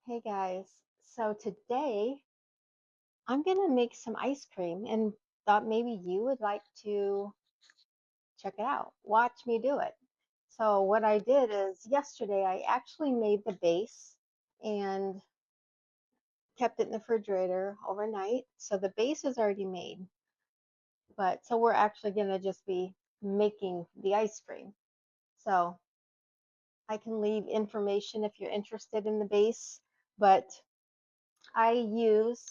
Hey guys, so today I'm gonna make some ice cream and thought maybe you would like to check it out. Watch me do it. So what I did is yesterday I actually made the base and kept it in the refrigerator overnight. So the base is already made, but so we're actually gonna just be making the ice cream. So I can leave information if you're interested in the base, but I use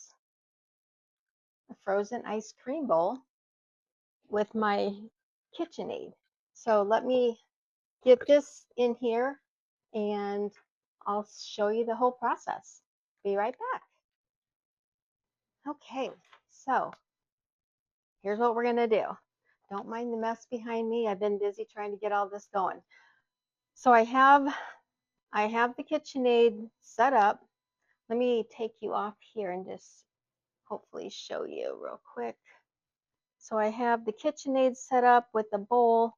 a frozen ice cream bowl with my KitchenAid. So let me get this in here and I'll show you the whole process. Be right back. Okay, so here's what we're gonna do. Don't mind the mess behind me. I've been busy trying to get all this going. So I have the KitchenAid set up. Let me take you off here and just hopefully show you real quick. So I have the KitchenAid set up with the bowl.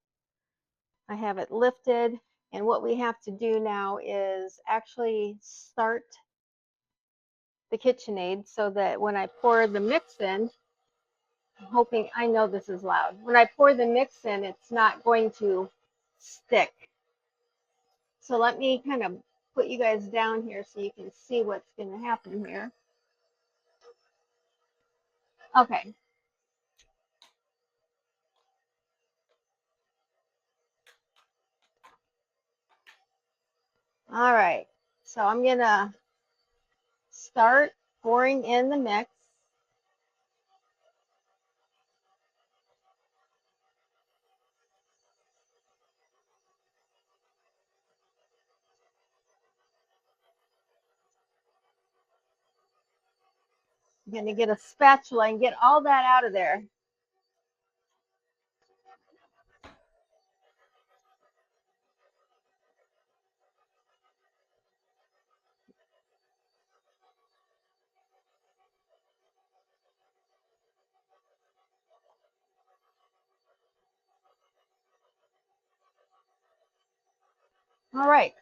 I have it lifted, and what we have to do now is actually start the KitchenAid so that when I pour the mix in, I'm hoping, I know this is loud, when I pour the mix in, it's not going to stick. So let me kind of put you guys down here so you can see what's going to happen here. Okay. All right. So I'm going to start pouring in the mix. I'm going to get a spatula and get all that out of there. All right.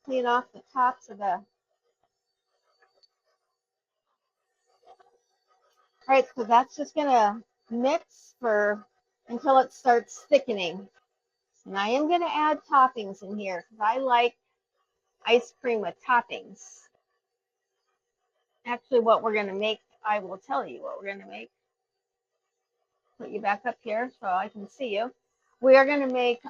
Clean off the tops of the. All right, so that's just gonna mix for until it starts thickening. And I am gonna add toppings in here because I like ice cream with toppings. Actually, what we're gonna make, I will tell you what we're gonna make. Put you back up here so I can see you. We are gonna make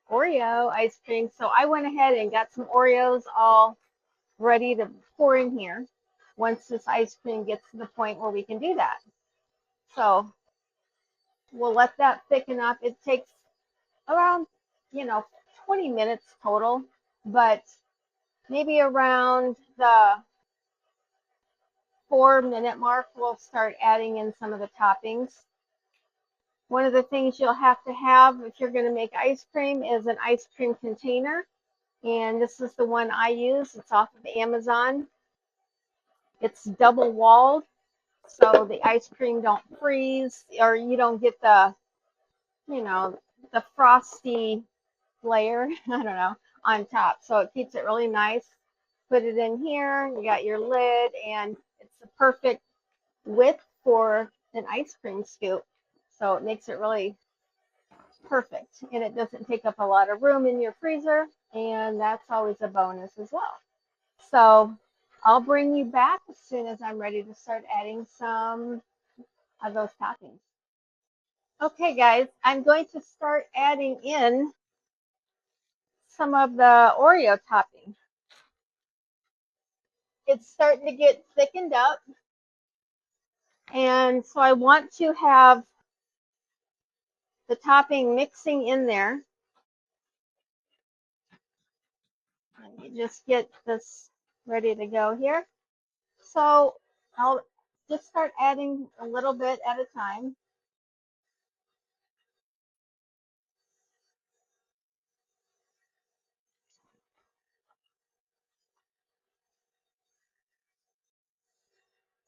Oreo ice cream. So I went ahead and got some Oreos all ready to pour in here once this ice cream gets to the point where we can do that. So we'll let that thicken up. It takes around, 20 minutes total, but maybe around the 4-minute mark, we'll start adding in some of the toppings. One of the things you'll have to have if you're going to make ice cream is an ice cream container. And this is the one I use. It's off of Amazon. It's double walled, so the ice cream don't freeze or you don't get the, the frosty layer, I don't know, on top. So it keeps it really nice. Put it in here, you got your lid, and it's the perfect width for an ice cream scoop. So it makes it really perfect, and it doesn't take up a lot of room in your freezer, and that's always a bonus as well. So I'll bring you back as soon as I'm ready to start adding some of those toppings. Okay, guys, I'm going to start adding in some of the Oreo topping. It's starting to get thickened up. And so I want to have the topping mixing in there. Let me just get this ready to go here. So I'll just start adding a little bit at a time.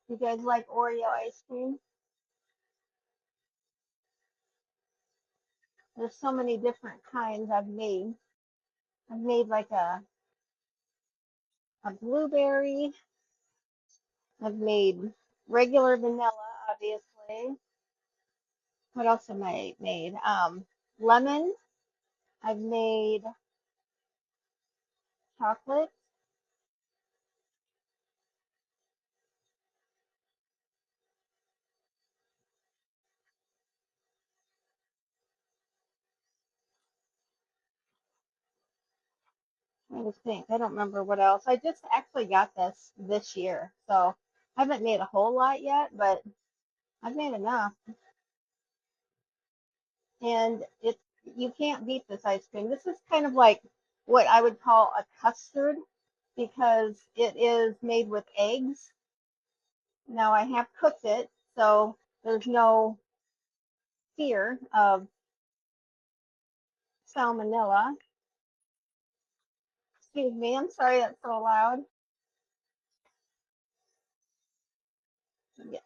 You guys like Oreo ice cream? There's so many different kinds I've made. I've made like a blueberry. I've made regular vanilla, obviously. What else have I made? Lemon. I've made chocolate. I just think I don't remember what else. I just actually got this year, so I haven't made a whole lot yet, but I've made enough. And it you can't beat this ice cream. This is kind of like what I would call a custard because it is made with eggs. Now I have cooked it, so there's no fear of salmonella. Excuse me, I'm sorry that's so loud. Yeah.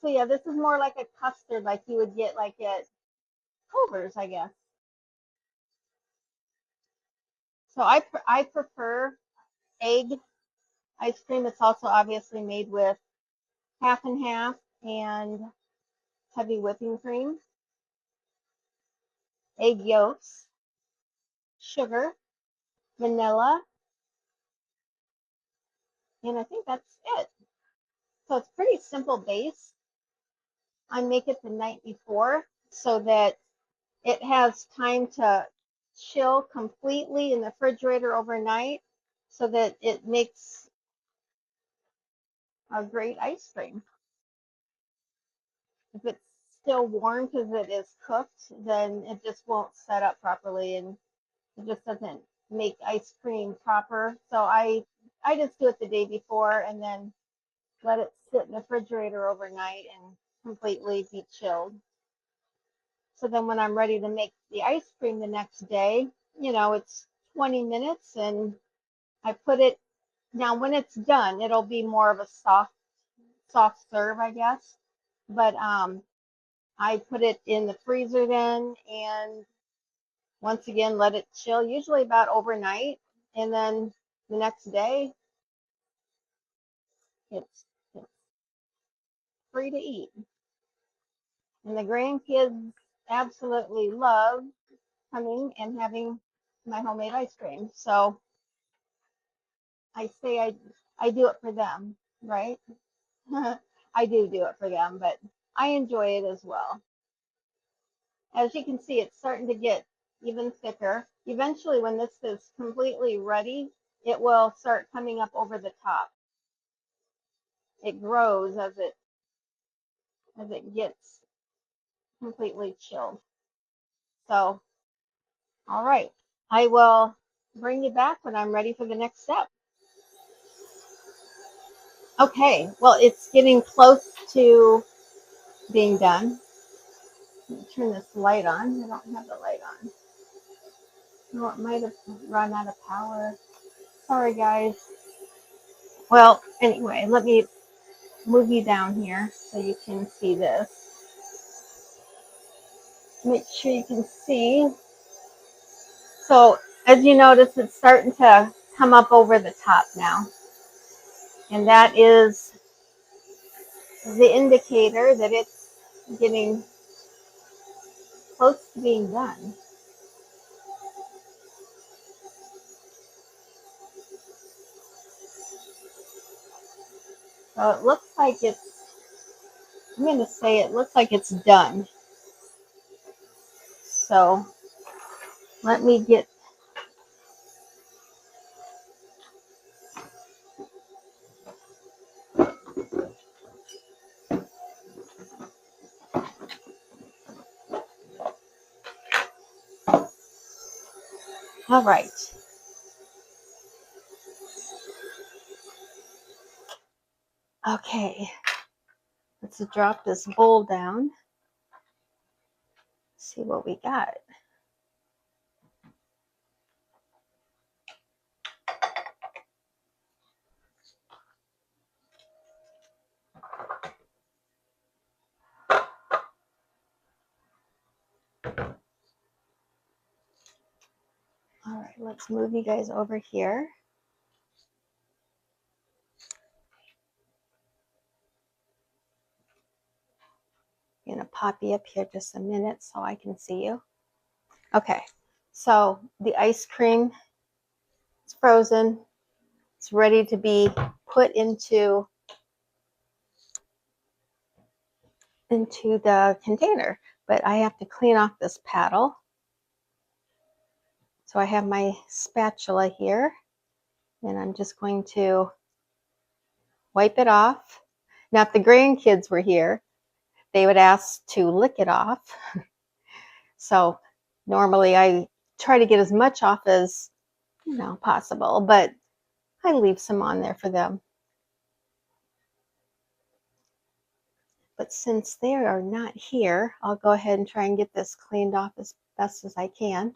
So yeah, this is more like a custard like you would get like at Culver's, I guess. So I prefer egg ice cream. It's also obviously made with half and half and heavy whipping cream, egg yolks, sugar, vanilla, and I think that's it. So it's pretty simple base. I make it the night before so that it has time to chill completely in the refrigerator overnight so that it makes a great ice cream. If it's still warm because it is cooked, then it just won't set up properly and it just doesn't make ice cream proper. So I just do it the day before and then let it sit in the refrigerator overnight and completely be chilled. So then when I'm ready to make the ice cream the next day, it's 20 minutes and I put it now when it's done, it'll be more of a soft serve, I guess. But I put it in the freezer then and once again let it chill, usually about overnight, and then the next day it's free to eat. And the grandkids absolutely love coming and having my homemade ice cream. So I say I do it for them, right? I do it for them, but I enjoy it as well. As you can see, it's starting to get even thicker. Eventually, when this is completely ready, it will start coming up over the top. It grows as it gets completely chilled. So, all right, I will bring you back when I'm ready for the next step. Okay, well, it's getting close to being done. Let me turn this light on. I don't have the light on. No, it might have run out of power. Sorry, guys. Well, anyway, let me move you down here so you can see this. Make sure you can see. So, as you notice, it's starting to come up over the top now. And that is the indicator that it's getting close to being done. So it looks like I'm going to say it looks like it's done. So let me get, all right. Okay, let's drop this bowl down. See what we got. All right, let's move you guys over here. I'm going to pop you up here just a minute so I can see you. Okay, so the ice cream is frozen. It's ready to be put into the container, but I have to clean off this paddle. So I have my spatula here, and I'm just going to wipe it off. Now, if the grandkids were here, they would ask to lick it off. So normally I try to get as much off as possible, but I leave some on there for them. But since they are not here, I'll go ahead and try and get this cleaned off as best as I can.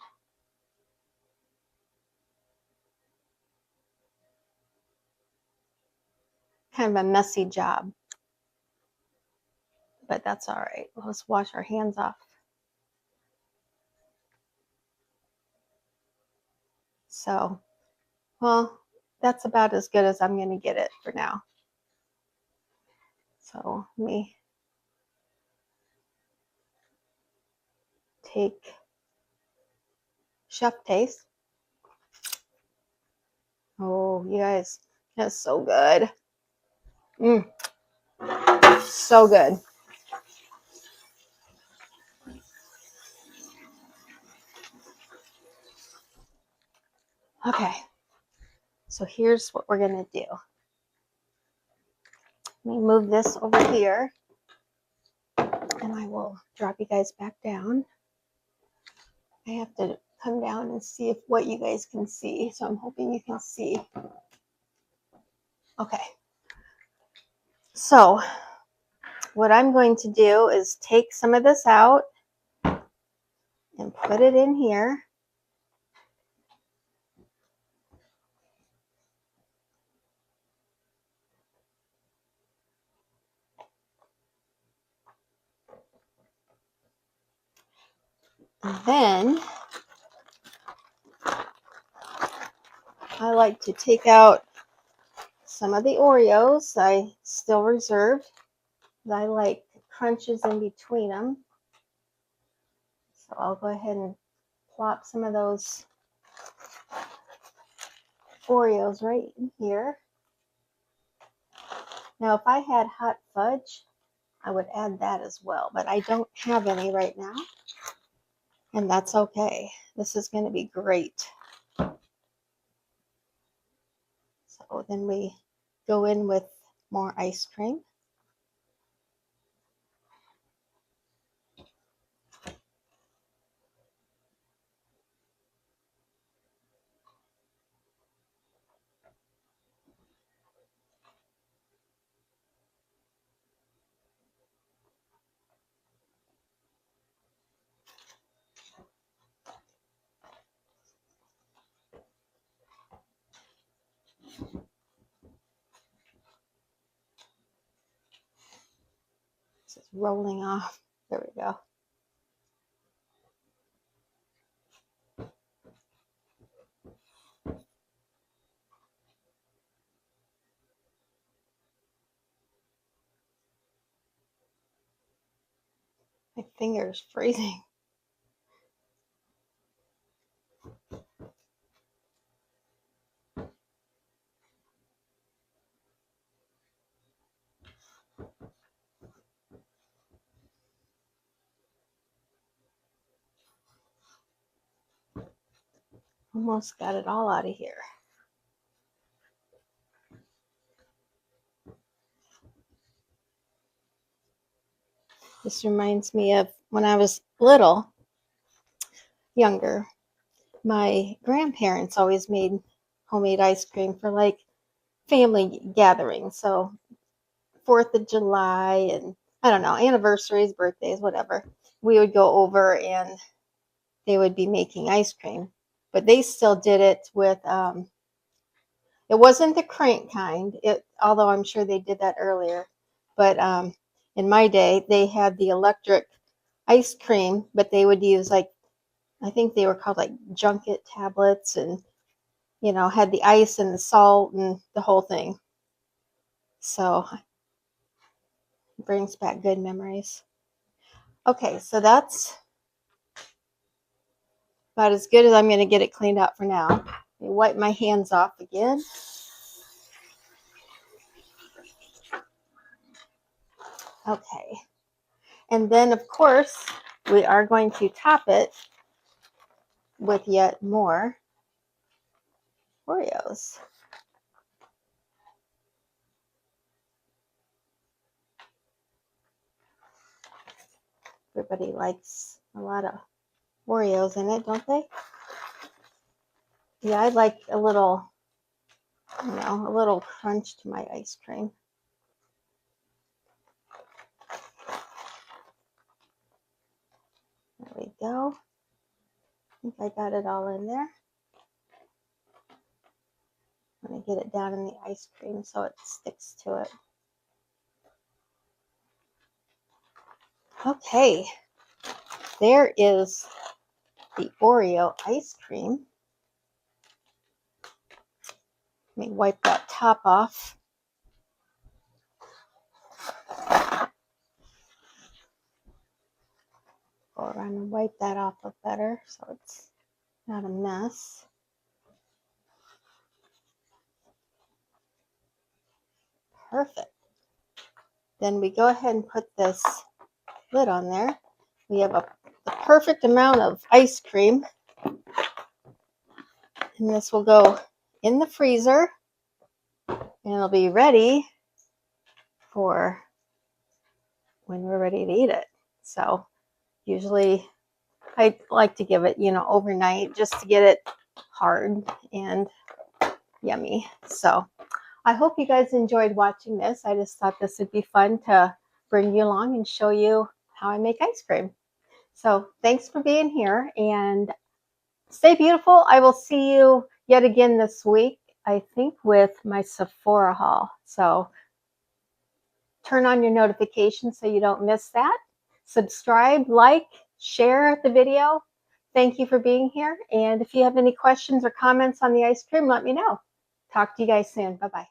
Kind of a messy job, but that's all right. Let's wash our hands off. So, well, that's about as good as I'm going to get it for now. So let me take Chef Taste. Oh, you guys, that's so good. So good. Okay, so here's what we're going to do. Let me move this over here, and I will drop you guys back down. I have to come down and see if what you guys can see, so I'm hoping you can see. Okay, so what I'm going to do is take some of this out and put it in here. And then I like to take out some of the Oreos I still reserved. I like crunches in between them. So I'll go ahead and plop some of those Oreos right in here. Now, if I had hot fudge, I would add that as well, but I don't have any right now, and that's okay. This is going to be great. So then we go in with more ice cream. This is rolling off. There we go. My finger's freezing. Almost got it all out of here. This reminds me of when I was younger. My grandparents always made homemade ice cream for like family gatherings. So 4th of July and I don't know, anniversaries, birthdays, whatever. We would go over and they would be making ice cream. But they still did it with, it wasn't the crank kind, although I'm sure they did that earlier. But in my day, they had the electric ice cream, but they would use like, I think they were called like junket tablets, and had the ice and the salt and the whole thing. So it brings back good memories. Okay, so that's about as good as I'm going to get it cleaned out for now. Let me wipe my hands off again. Okay, and then of course we are going to top it with yet more Oreos. Everybody likes a lot of Oreos in it, don't they? Yeah, I like a little, a little crunch to my ice cream. There we go. I think I got it all in there. I'm going to get it down in the ice cream so it sticks to it. Okay, there is the Oreo ice cream. Let me wipe that top off. Go around and wipe that off a better so it's not a mess. Perfect. Then we go ahead and put this lid on there. We have the perfect amount of ice cream. And this will go in the freezer. And it'll be ready for when we're ready to eat it. So usually I like to give it, overnight just to get it hard and yummy. So I hope you guys enjoyed watching this. I just thought this would be fun to bring you along and show you how I make ice cream. So thanks for being here and stay beautiful. I will see you yet again this week, I think, with my Sephora haul. So turn on your notifications so you don't miss that. Subscribe, like, share the video. Thank you for being here. And if you have any questions or comments on the ice cream, let me know. Talk to you guys soon. Bye-bye.